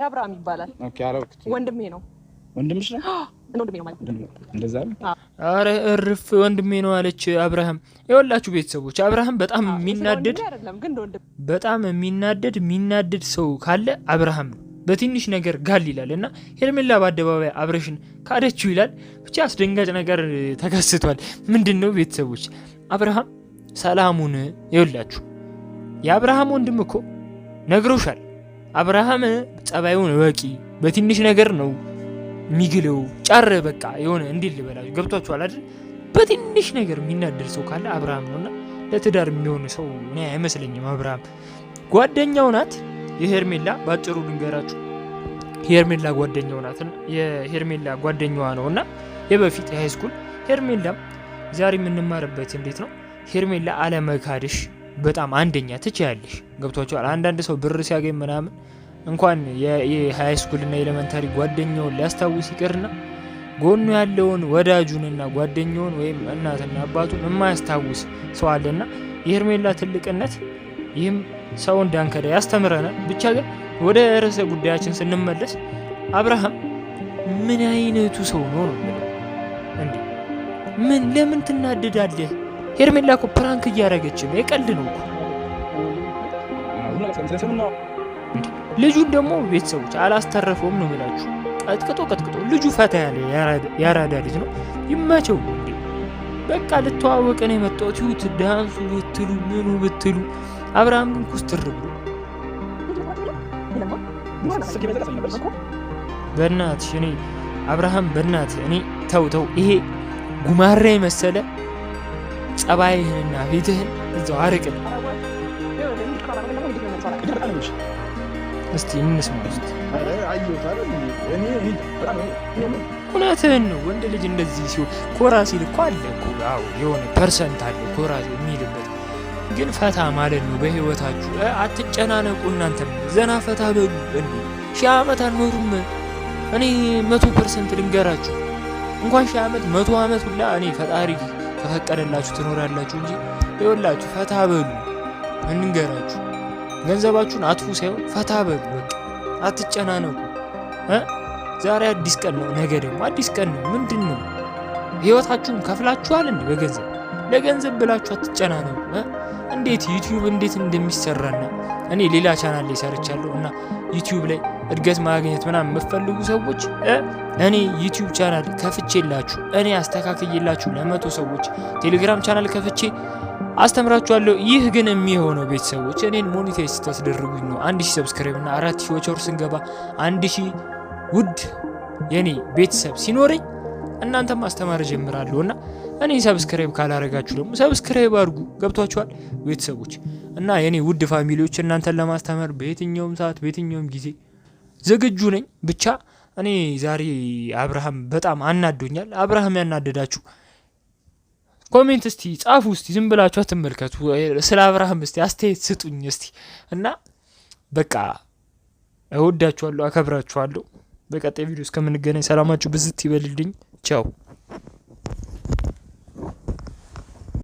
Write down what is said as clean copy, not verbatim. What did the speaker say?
አብርሃም ይባላል። ኦኬ አላውቅም። ወንድሜ ነው። ወንድምሽ ነው? ወንድሜ ነው ማለት እንደዛ ነው። አረ እርፍ ወንድሜ ነው አለች አብርሃም። ይኸውላችሁ ቤተሰቦች አብርሃም በጣም የሚናደድ ሰው ካለ አብርሃም ነው። በትንሽ ነገር ጋል ይላል እና ሄርሜላ በአደባባይ አብረሽን ካደችው ይላል። ብቻ አስደንጋጭ ነገር ተከስቷል። ምንድነው ቤተሰቦች አብርሃም ሰላሙን ይኸውላችሁ የአብርሃም ወንድም እኮ ነግሮሻል። አብርሃም ጸባዩን ወቂ በትንሽ ነገር ነው ሚግለው ጫር በቃ የሆነ እንዴት ልበላችሁ ገብቷችኋል አይደል? በትንሽ ነገር የሚናደድ ሰው ካለ አብርሃም ነውና ለትዳር የሚሆን ሰው እኔ አይመስለኝም። አብርሃም ጓደኛው ናት የሄርሜላ ባጭሩ ልንገራችሁ። ሄርሜላ ጓደኛው ናትና የሄርሜላ ጓደኛዋ ነውና የበፊት የሃይስኩል ሄርሜላም ዛሬ የምንማርበት እንዴት ነው ሄርሜላ አለመካድሽ በጣም አንደኛ ትችያለሽ። ገብቷችኋል? አንዳንድ ሰው ብር ሲያገኝ ምናምን እንኳን የሃይስኩል እና ኤሌመንታሪ ጓደኛውን ሊያስታውስ ይቀርና ጎኑ ያለውን ወዳጁንና ጓደኛውን ወይም እናትና አባቱን የማያስታውስ ሰው አለና የሄርሜላ ትልቅነት ይህም ሰው እንዳንከዳ ያስተምረናል። ብቻ ግን ወደ ርዕሰ ጉዳያችን ስንመለስ አብርሃም ምን አይነቱ ሰው ነው እንዴ? ምን ለምን ትናደዳለህ? ሄርሜላ እኮ ፕራንክ እያደረገች ነው፣ የቀልድ ነው እኮ። ልጁን ደግሞ ቤተሰቦች አላስተረፈውም ነው የምላችሁ። ቀጥቅጦ ልጁ ፈታ ያለ ያራዳ ልጅ ነው። ይመቸው እንዴ በቃ ልተዋወቅ ነው የመጣሁት። ይሁት ዳንሱ ብትሉ ምኑ ብትሉ አብርሃም ግን ኩስትር ብሎ በእናትሽ እኔ አብርሃም በእናትህ እኔ ተው ይሄ ጉማሬ መሰለ ጸባይህንና ፊትህን እዛው አርቅን። እስቲ እንስማ እስቲ። እውነትህን ነው። ወንድ ልጅ እንደዚህ ሲሆን ኮራ ሲል እኮ አለ እኮ አዎ የሆነ ፐርሰንት አለ ኮራ የሚልበት። ግን ፈታ ማለት ነው በህይወታችሁ። አትጨናነቁ፣ እናንተም ዘና ፈታ በሉ። እንዴ 1000 ዓመት አልኖሩም። እኔ 100% ልንገራችሁ እንኳን 1000 ዓመት 100 ዓመት ሁላ እኔ ፈጣሪ ከፈቀደላችሁ ትኖራላችሁ እንጂ ይኸውላችሁ ፈታ በሉ። እንንገራችሁ ገንዘባችሁን አጥፉ ሳይሆን ፈታ በሉ። በቃ አትጨናነቁ። ዛሬ አዲስ ቀን ነው፣ ነገ ደግሞ አዲስ ቀን ነው። ምንድነው ህይወታችሁን ከፍላችኋል እንዴ በገንዘብ? ለገንዘብ ብላችሁ አትጨናነቁ። እንዴት ዩቲዩብ እንዴት እንደሚሰራና እኔ ሌላ ቻናል ላይ ሰርቻለሁ እና ዩቲዩብ ላይ እድገት ማግኘት ምናምን የምትፈልጉ ሰዎች እኔ ዩቲዩብ ቻናል ከፍቼላችሁ እኔ አስተካክዬላችሁ ለ100 ሰዎች ቴሌግራም ቻናል ከፍቼ አስተምራችኋለሁ። ይህ ግን የሚሆነው ቤተሰቦች እኔን ሞኔታይዝ ታስደርጉኝ ነው። 1000 ሰብስክራይብ እና 4000 ወቸር ስንገባ 1000 ውድ የኔ ቤተሰብ ሲኖረኝ እናንተ ማስተማር ጀምራለሁና እኔ ሰብስክራይብ ካላረጋችሁ ደግሞ ሰብስክራይብ አድርጉ። ገብቷችኋል ቤተሰቦች? እና የኔ ውድ ፋሚሊዎች እናንተን ለማስተማር በየትኛውም ሰዓት በየትኛውም ጊዜ ዝግጁ ነኝ። ብቻ እኔ ዛሬ አብርሃም በጣም አናዶኛል። አብርሃም ያናደዳችሁ ኮሜንት እስቲ ጻፉ። እስቲ ዝም ብላችሁ አትመልከቱ። ስለ አብርሃም እስቲ አስተያየት ስጡኝ እስቲ። እና በቃ እወዳችኋለሁ፣ አከብራችኋለሁ። በቀጣይ ቪዲዮ እስከምንገናኝ ሰላማችሁ ብዝት ይበልልኝ። ቻው።